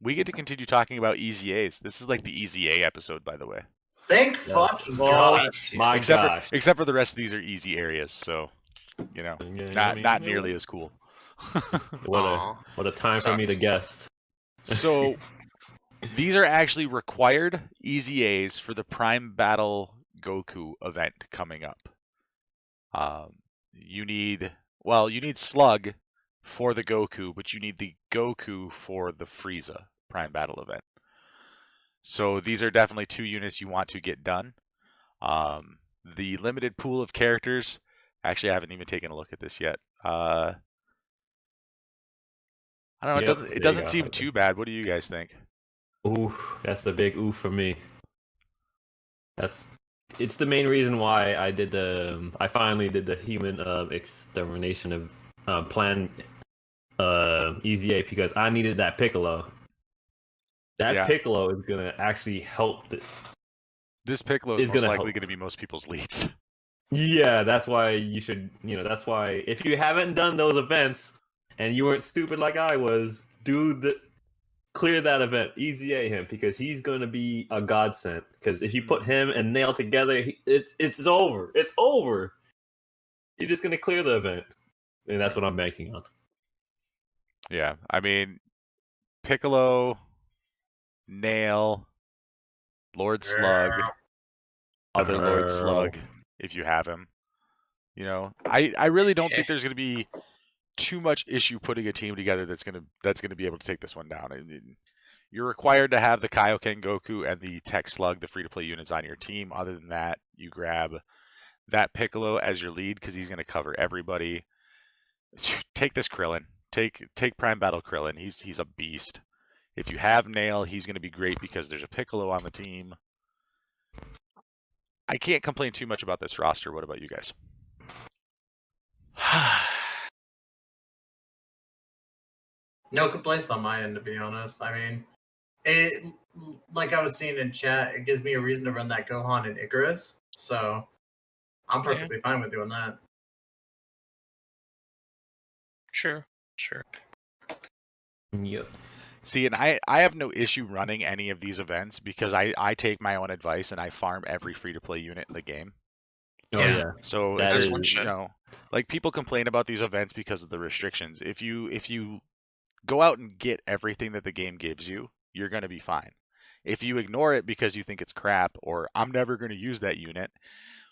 we get to continue talking about EZAs. This is like the EZA episode, by the way. Thank fucking God. My gosh. Except for the rest of these are easy areas, so not nearly as cool. What a time for me to guess. So these are actually required EZAs for the Prime Battle Goku event coming up. You need Slug for the Goku, but you need the Goku for the Frieza Prime Battle event. So these are definitely 2 units you want to get done. The limited pool of characters, actually I haven't even taken a look at this yet. I don't know, it doesn't seem too bad. What do you guys think? Oof, that's the big oof for me. It's the main reason why I finally did the human extermination of plan EZA, because I needed that Piccolo. Piccolo is gonna actually help. This Piccolo is most likely going to be most people's leads. Yeah, that's why you should. That's why if you haven't done those events and you weren't stupid like I was, clear that event, EZA him, because he's going to be a godsend. Because if you put him and Nail together, it's over. It's over. You're just going to clear the event, and that's what I'm banking on. Yeah, I mean, Piccolo, Nail, Lord Slug, other Lord Slug, if you have him. I really don't think there's going to be too much issue putting a team together that's going to be able to take this one down. You're required to have the Kaioken Goku and the Tech Slug, the free-to-play units, on your team. Other than that, you grab that Piccolo as your lead because he's going to cover everybody. Take this Krillin. Take Prime Battle Krillin. He's a beast. If you have Nail, he's going to be great because there's a Piccolo on the team. I can't complain too much about this roster. What about you guys? No complaints on my end, to be honest. I mean, like I was seeing in chat, it gives me a reason to run that Gohan and Icarus. So I'm perfectly fine with doing that. Sure. Yep. See, and I have no issue running any of these events because I take my own advice and I farm every free-to-play unit in the game. Oh yeah. So That's like people complain about these events because of the restrictions. If you go out and get everything that the game gives you, you're going to be fine. If you ignore it because you think it's crap or I'm never going to use that unit,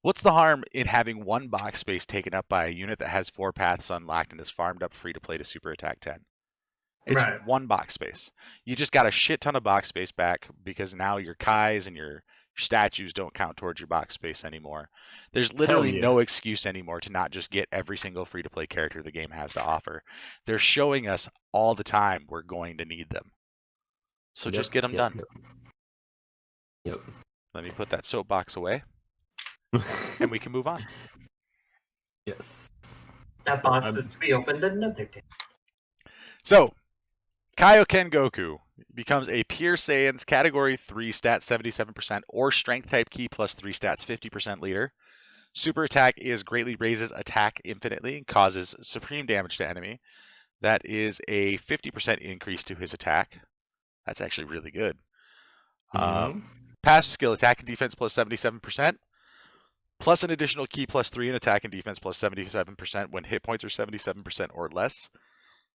what's the harm in having one box space taken up by a unit that has 4 paths unlocked and is farmed up free to play to Super Attack 10? It's one box space. You just got a shit ton of box space back because now your Kais and your statues don't count towards your box space anymore. There's literally no excuse anymore to not just get every single free-to-play character the game has to offer. They're showing us all the time we're going to need them. So just get them done. Yep. Let me put that soapbox away, and we can move on. Yes. That box is to be opened another day. So, Kaioken Goku becomes a Pure Saiyan's Category 3 stat 77% or Strength type key plus 3 stats 50% leader. Super attack is greatly raises attack infinitely and causes supreme damage to enemy. That is a 50% increase to his attack. That's actually really good. Passive skill, attack and defense plus 77%, plus an additional key plus 3 in attack and defense plus 77% when hit points are 77% or less,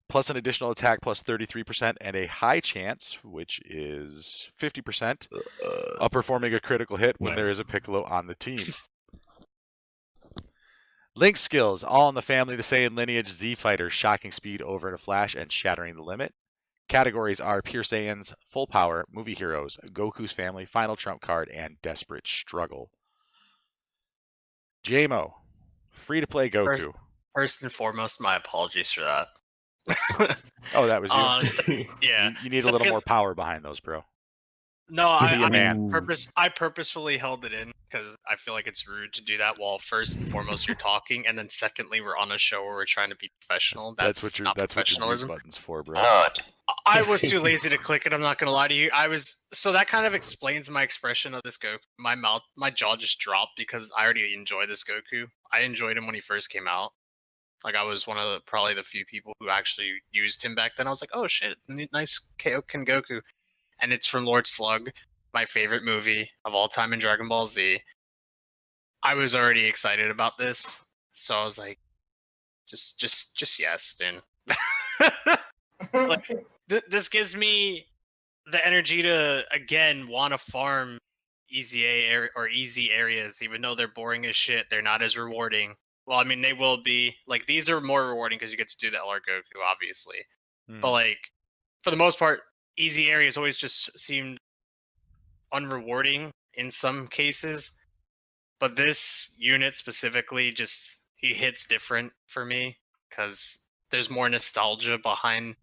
plus an additional attack plus 33% and a high chance, which is 50%, of performing a critical hit when there is a Piccolo on the team. Link skills, all in the family, the Saiyan lineage, Z Fighter, shocking speed over in a flash and shattering the limit. Categories are Pure Saiyans, Full Power, Movie Heroes, Goku's Family, Final Trump Card, and Desperate Struggle. JMO, free-to-play Goku. First and foremost, my apologies for that. Oh, that was you? Yeah. You need a little more power behind those, bro. No, I purposefully held it in because I feel like it's rude to do that while first and foremost you're talking, and then secondly we're on a show where we're trying to be professional. That's what your buttons for, bro. I was too lazy to click it. I'm not gonna lie to you. So that kind of explains my expression of this Goku. My jaw just dropped because I already enjoy this Goku. I enjoyed him when he first came out. Like I was one of probably the few people who actually used him back then. I was like, oh shit, nice Kaioken Goku. And it's from Lord Slug, my favorite movie of all time in Dragon Ball Z. I was already excited about this, so I was like, just yes, dude. Like this gives me the energy to again want to farm EZA or easy areas, even though they're boring as shit. They're not as rewarding. Well, I mean, they will be. Like these are more rewarding because you get to do the LR Goku, obviously. But like for the most part, easy areas always just seemed unrewarding in some cases. But this unit specifically, just he hits different for me because there's more nostalgia behind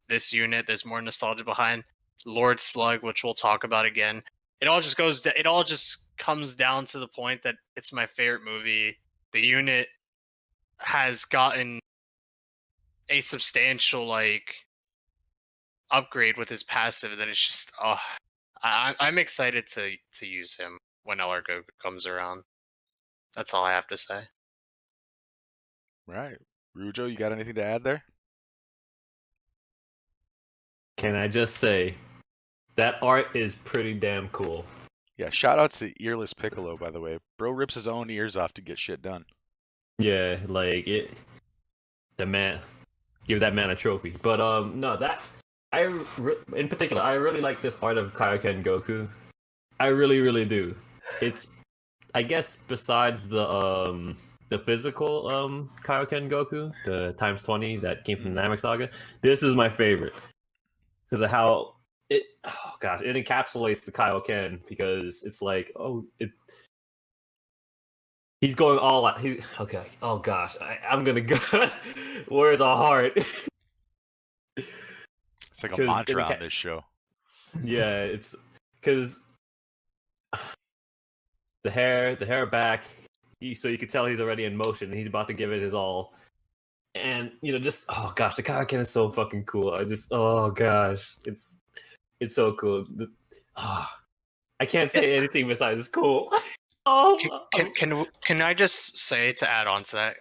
this unit. There's more nostalgia behind Lord Slug, which we'll talk about again. It all just comes down to the point that it's my favorite movie. The unit has gotten a substantial upgrade with his passive that it's just I'm excited to use him when LR Goku comes around. That's all I have to say. Right. Rujo, you got anything to add there? Can I just say that art is pretty damn cool. Yeah, shout out to Earless Piccolo, by the way. Bro rips his own ears off to get shit done. Yeah, like the man, give that man a trophy. But no, that in particular, I really like this art of Kaioken Goku. I really, really do. It's, I guess, besides the physical Kaioken Goku, the ×20 that came from the Namek Saga, this is my favorite because of how it. Oh gosh, it encapsulates the Kaioken because it's like, he's going all out. Okay. Oh gosh, I'm gonna go. Where's the heart? It's like a mantra on this show. Yeah, it's because the hair back. So you could tell he's already in motion. And he's about to give it his all. And just oh gosh, the Kaioken is so fucking cool. Oh gosh, it's so cool. I can't say anything besides it's cool. Oh, can I just say to add on to that,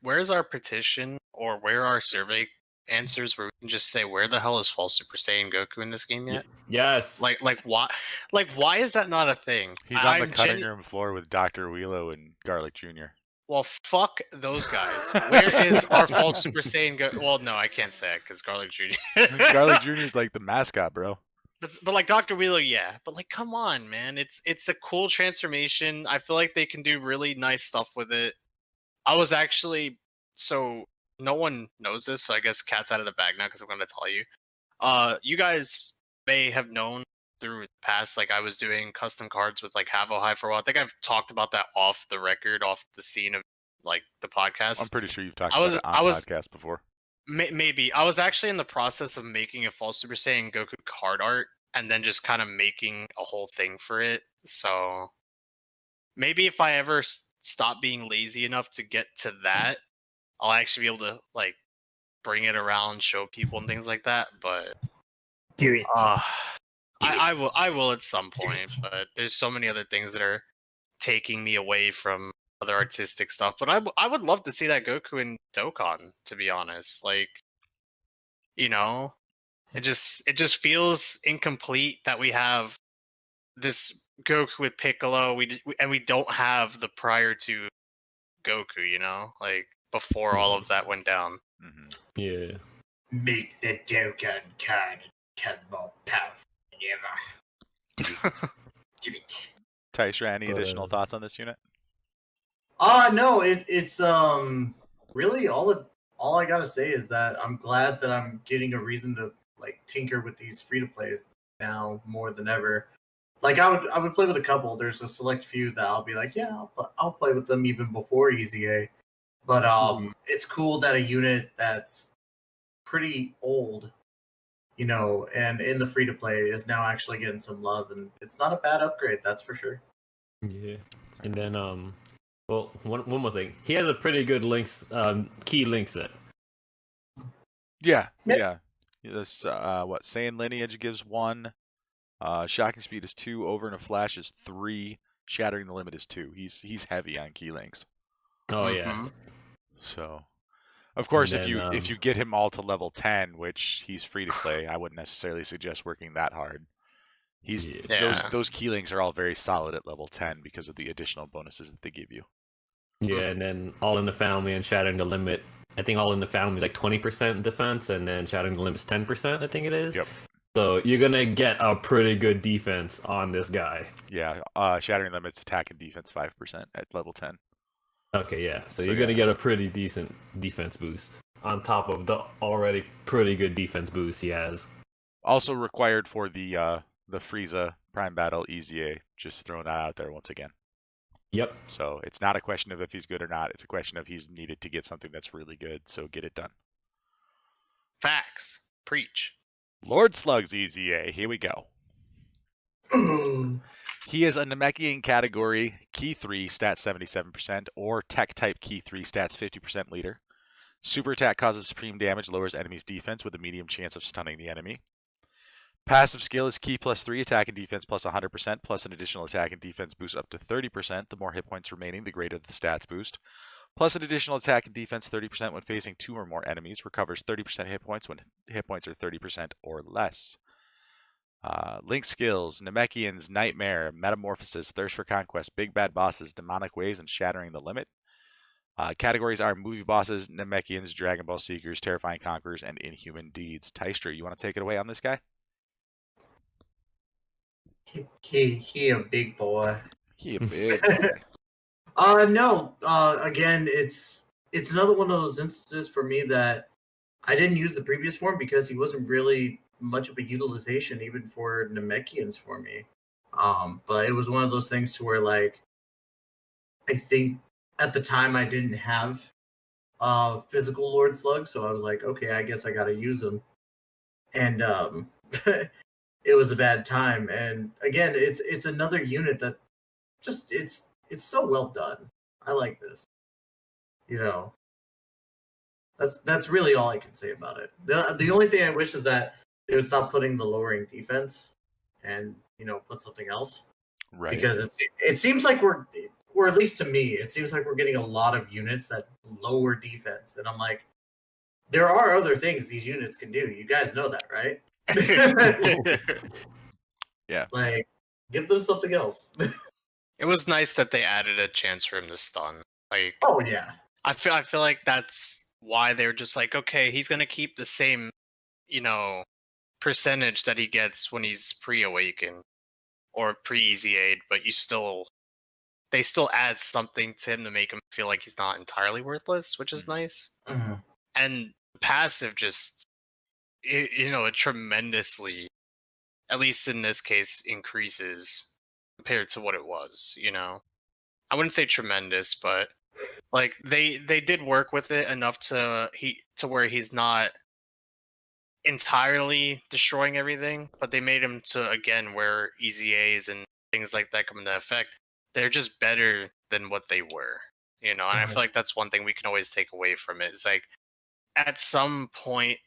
where's our petition or where are survey answers where we can just say where the hell is false Super Saiyan Goku in this game yet? Yes. Like why is that not a thing? He's on the cutting room floor with Dr. Wheelo and Garlic Jr. Well, fuck those guys. Where is our false Super Saiyan Goku? Well, no, I can't say it because Garlic Jr. Garlic Jr. is like the mascot, bro. But like Dr. Wheelo, yeah. But like, come on, man. It's a cool transformation. I feel like they can do really nice stuff with it. I was actually no one knows this, so I guess cat's out of the bag now because I'm going to tell you. You guys may have known through the past, like I was doing custom cards with like Havo High for a while. I think I've talked about that off the record, off the scene of like the podcast. I'm pretty sure you've talked about it on the podcast before. Maybe. I was actually in the process of making a false Super Saiyan Goku card art and then just kind of making a whole thing for it. So maybe if I ever stop being lazy enough to get to that, I'll actually be able to like bring it around, show people and things like that. But do it. I will at some point. But there's so many other things that are taking me away from other artistic stuff. But I would love to see that Goku in Dokkan, to be honest. Like, it just feels incomplete that we have this Goku with Piccolo. We don't have the prior to Goku. Like before all of that went down. Mm-hmm. Yeah. Make the Dokkan card become more powerful than ever. Do it. Tystra, any additional thoughts on this unit? No, it's really all I gotta say is that I'm glad that I'm getting a reason to like tinker with these free to plays now more than ever. Like I would play with a couple. There's a select few that I'll be like, yeah, I'll play with them even before EZA. But it's cool that a unit that's pretty old, and in the free to play is now actually getting some love, and it's not a bad upgrade, that's for sure. Yeah, and then well, one more thing. He has a pretty good key link set. Yeah. This Saiyan lineage gives 1. Shocking speed is 2. Over in a flash is 3. Shattering the limit is 2. He's heavy on key links. Oh yeah. So, Of course, And if you get him all to level 10, which he's free to play, I wouldn't necessarily suggest working that hard. He's Yeah. those key links are all very solid at level 10 because of the additional bonuses that they give you. Yeah, and then All in the Family and Shattering the Limit. I think All in the Family like 20% defense, and then Shattering the Limit's 10%. I think it is. Yep. So you're gonna get a pretty good defense on this guy. Yeah, Shattering Limits attack and defense 5% at level 10. Okay, yeah. So, So, you're gonna yeah. get a pretty decent defense boost on top of the already pretty good defense boost he has. Also required for the Frieza Prime Battle EZA. Just throwing that out there once again. Yep. So it's not a question of if he's good or not. It's a question of he's needed to get something that's really good. So get it done. Facts. Preach. Lord Slug's EZA. Here we go. He is a Namekian category Key 3 stats 77% or Tech type Key 3 stats 50% leader. Super attack causes supreme damage, lowers enemy's defense with a medium chance of stunning the enemy. Passive skill is Key +3, attack and defense plus 100%, plus an additional attack and defense boost up to 30%. The more hit points remaining, the greater the stats boost. Plus an additional attack and defense 30% when facing 2 or more enemies. Recovers 30% hit points when hit points are 30% or less. Link skills, Namekians, Nightmare, Metamorphosis, Thirst for Conquest, Big Bad Bosses, Demonic Ways, and Shattering the Limit. Categories are Movie Bosses, Namekians, Dragon Ball Seekers, Terrifying Conquerors, and Inhuman Deeds. Tystra, you want to take it away on this guy? He a big boy. He a big boy. No. Again, it's another one of those instances for me that I didn't use the previous form because he wasn't really much of a utilization even for Namekians for me. But it was one of those things to where, like, I think at the time I didn't have physical Lord Slug, so I was like, okay, I guess I gotta use him. And it was a bad time. And again, it's another unit that just it's so well done. I like this. You know, that's really all I can say about it. The only thing I wish is that they would stop putting the lowering defense and, you know, put something else. Right. Because it seems like we're, or at least to me, it seems like we're getting a lot of units that lower defense, and I'm like, there are other things these units can do. You guys know that, right? Yeah. Like, give them something else. It was nice that they added a chance for him to stun. Like, Oh yeah. I feel like that's why they're just like, okay, he's gonna keep the same, you know, percentage that he gets when he's pre-awakened or pre-EZA'd, but they still add something to him to make him feel like he's not entirely worthless, which is nice. Mm-hmm. And passive just, you know, it tremendously, at least in this case, increases compared to what it was, you know. I wouldn't say tremendous, but like they did work with it enough to where he's not entirely destroying everything, but they made him to, again, where EZAs and things like that come into effect, they're just better than what they were, you know. And I feel like that's one thing we can always take away from it. It's like, at some point,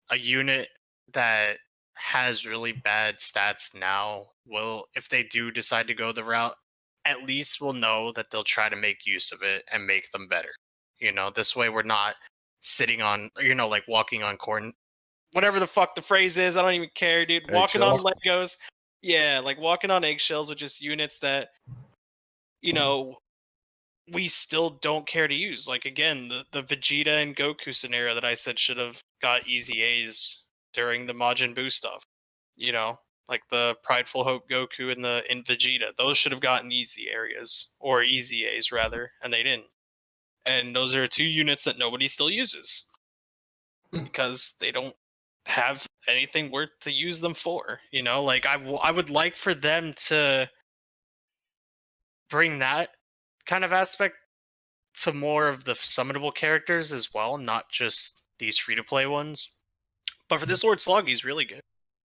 a unit that has really bad stats now will, if they do decide to go the route, at least we'll know that they'll try to make use of it and make them better. You know, this way we're not sitting on, you know, like walking on corn, whatever the fuck the phrase is. I don't even care, dude. Walking on Legos. Yeah, like walking on eggshells with just units that, you know, we still don't care to use. Like, again, the Vegeta and Goku scenario that I said should have got EZAs during the Majin Buu stuff. You know, like the Prideful Hope Goku and the Vegeta. Those should have gotten easy areas, or EZAs rather, and they didn't. And those are two units that nobody still uses because they don't have anything worth to use them for. You know, like I would like for them to bring that kind of aspect to more of the summonable characters as well, not just these free-to-play ones. But for this Lord Slug, he's really good.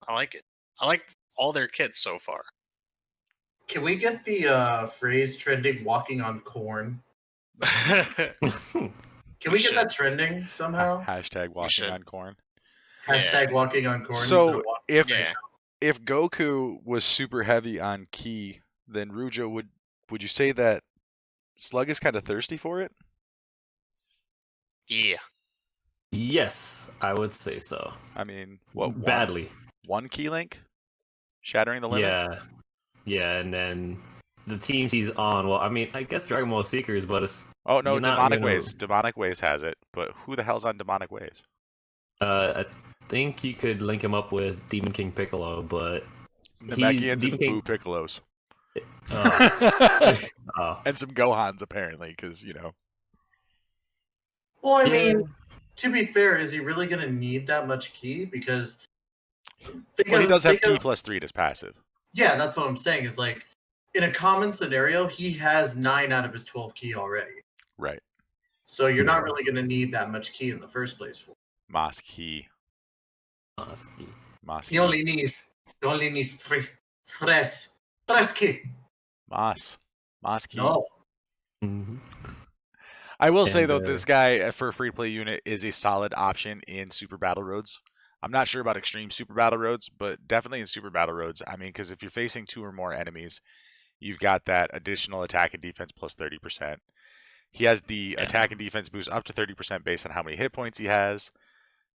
I like it. I like all their kits so far. Can we get the phrase trending walking on corn? Can we get that trending somehow? Hashtag walking on corn. Hashtag walking on corn. So if Goku was super heavy on Ki, then Rujo, would you say that Slug is kind of thirsty for it? Yeah. Yes, I would say so. I mean, what? Badly. One key link, shattering the limit. Yeah, and then the teams he's on. Well, I mean, I guess Dragon Ball Seekers, but it's Oh no, you're not Demonic gonna- Ways. Demonic Ways has it, but who the hell's on Demonic Ways? I think you could link him up with Demon King Piccolo, but Namekians Demon and King- Boo Piccolos. Oh. And some Gohans apparently, because Well, I Yeah. mean, to be fair, is he really going to need that much key? Because Well, he does have key plus 3 as passive. Yeah, that's what I'm saying. Is like in a common scenario, he has 9 out of his 12 key already. Right. So you're not really going to need that much key in the first place for. Mas key. Mas He only needs tres key. Mas key. No. Mhm. I will say And, though, this guy for a free play unit is a solid option in Super Battle Roads. I'm not sure about Extreme Super Battle Roads, but definitely in Super Battle Roads. I mean, because if you're facing 2 or more enemies, you've got that additional attack and defense plus 30%. He has the attack and defense boost up to 30% based on how many hit points he has.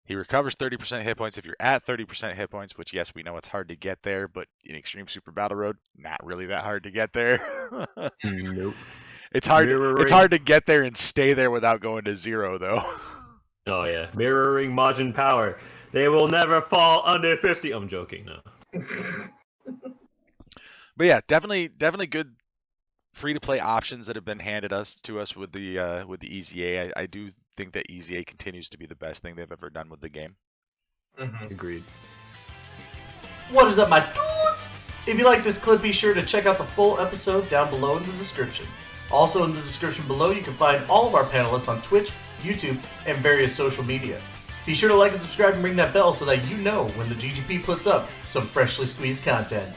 He recovers 30% hit points if you're at 30% hit points, which, yes, we know it's hard to get there, but in Extreme Super Battle Road, not really that hard to get there. Nope. It's hard Mirroring. to get there and stay there without going to 0, though. Oh yeah, mirroring Majin power. They will never fall under 50. I'm joking, no. But yeah, definitely good free-to-play options that have been handed to us with the EZA. I do think that EZA continues to be the best thing they've ever done with the game. Mm-hmm. Agreed. What is up, my dudes? If you like this clip, be sure to check out the full episode down below in the description. Also in the description below, you can find all of our panelists on Twitch, YouTube, and various social media. Be sure to like and subscribe and ring that bell so that you know when the GGP puts up some freshly squeezed content.